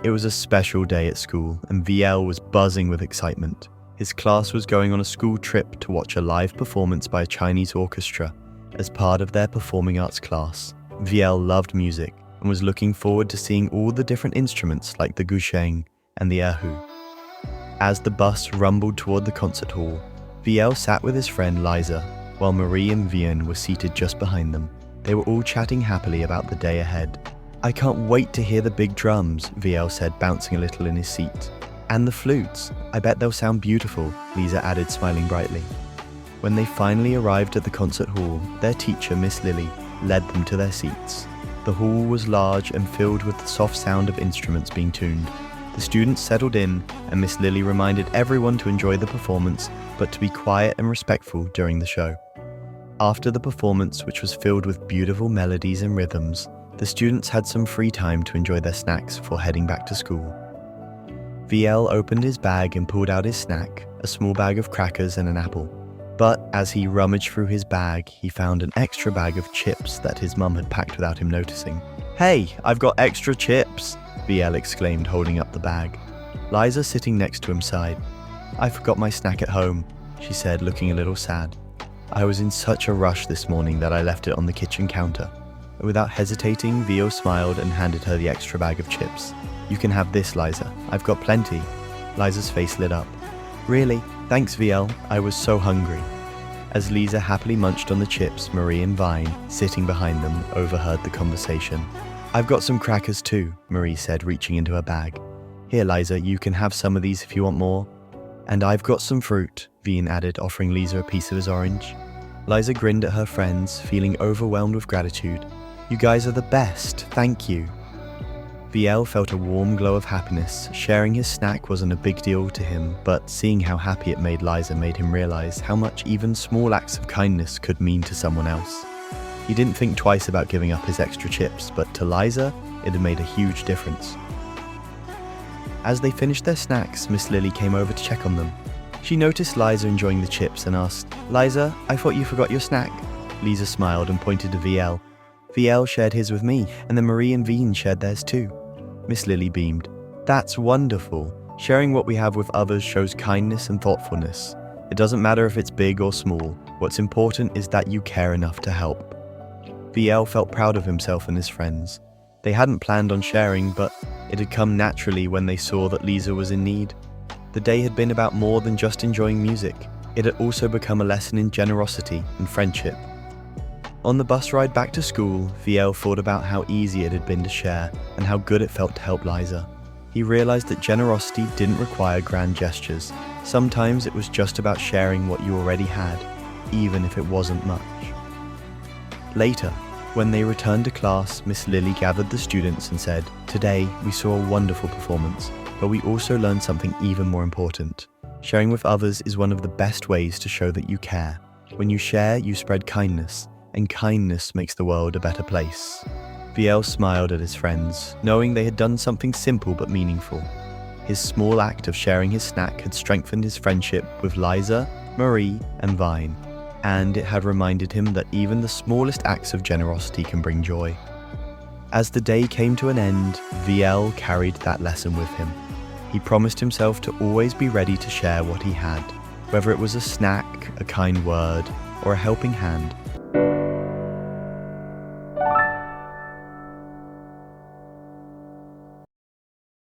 It was a special day at school, and Vyelle was buzzing with excitement. His class was going on a school trip to watch a live performance by a Chinese orchestra as part of their performing arts class. Vyelle loved music and was looking forward to seeing all the different instruments like the gusheng and the erhu. As the bus rumbled toward the concert hall, Vyelle sat with his friend Liza, while Marie and Vihn were seated just behind them. They were all chatting happily about the day ahead. "I can't wait to hear the big drums," Vyelle said, bouncing a little in his seat. "And the flutes. I bet they'll sound beautiful," Liza added, smiling brightly. When they finally arrived at the concert hall, their teacher, Miss Lily, led them to their seats. The hall was large and filled with the soft sound of instruments being tuned. The students settled in, and Miss Lily reminded everyone to enjoy the performance, but to be quiet and respectful during the show. After the performance, which was filled with beautiful melodies and rhythms, the students had some free time to enjoy their snacks before heading back to school. Vyelle opened his bag and pulled out his snack, a small bag of crackers and an apple. But as he rummaged through his bag, he found an extra bag of chips that his mum had packed without him noticing. "Hey, I've got extra chips!" Vyelle exclaimed, holding up the bag. Liza, sitting next to him, sighed. "I forgot my snack at home," she said, looking a little sad. "I was in such a rush this morning that I left it on the kitchen counter." Without hesitating, Vyelle smiled and handed her the extra bag of chips. "You can have this, Liza. I've got plenty." Liza's face lit up. "Really? Thanks, Vyelle. I was so hungry." As Liza happily munched on the chips, Marie and Vihn, sitting behind them, overheard the conversation. "I've got some crackers too," Marie said, reaching into her bag. "Here, Liza, you can have some of these if you want more." "And I've got some fruit," Vihn added, offering Liza a piece of his orange. Liza grinned at her friends, feeling overwhelmed with gratitude. "You guys are the best, thank you." Vyelle felt a warm glow of happiness. Sharing his snack wasn't a big deal to him, but seeing how happy it made Liza made him realize how much even small acts of kindness could mean to someone else. He didn't think twice about giving up his extra chips, but to Liza, it had made a huge difference. As they finished their snacks, Miss Lily came over to check on them. She noticed Liza enjoying the chips and asked, "Liza, I thought you forgot your snack." Liza smiled and pointed to Vyelle. "Vyelle shared his with me, and then Marie and Vihn shared theirs too." Miss Lily beamed. "That's wonderful. Sharing what we have with others shows kindness and thoughtfulness. It doesn't matter if it's big or small. What's important is that you care enough to help." Vyelle felt proud of himself and his friends. They hadn't planned on sharing, but it had come naturally when they saw that Liza was in need. The day had been about more than just enjoying music. It had also become a lesson in generosity and friendship. On the bus ride back to school, Vyelle thought about how easy it had been to share and how good it felt to help Liza. He realized that generosity didn't require grand gestures. Sometimes it was just about sharing what you already had, even if it wasn't much. Later, when they returned to class, Miss Lily gathered the students and said, "Today, we saw a wonderful performance, but we also learned something even more important. Sharing with others is one of the best ways to show that you care. When you share, you spread kindness, and kindness makes the world a better place." Vyelle smiled at his friends, knowing they had done something simple but meaningful. His small act of sharing his snack had strengthened his friendship with Liza, Marie, and Vihn, and it had reminded him that even the smallest acts of generosity can bring joy. As the day came to an end, Vyelle carried that lesson with him. He promised himself to always be ready to share what he had, whether it was a snack, a kind word, or a helping hand.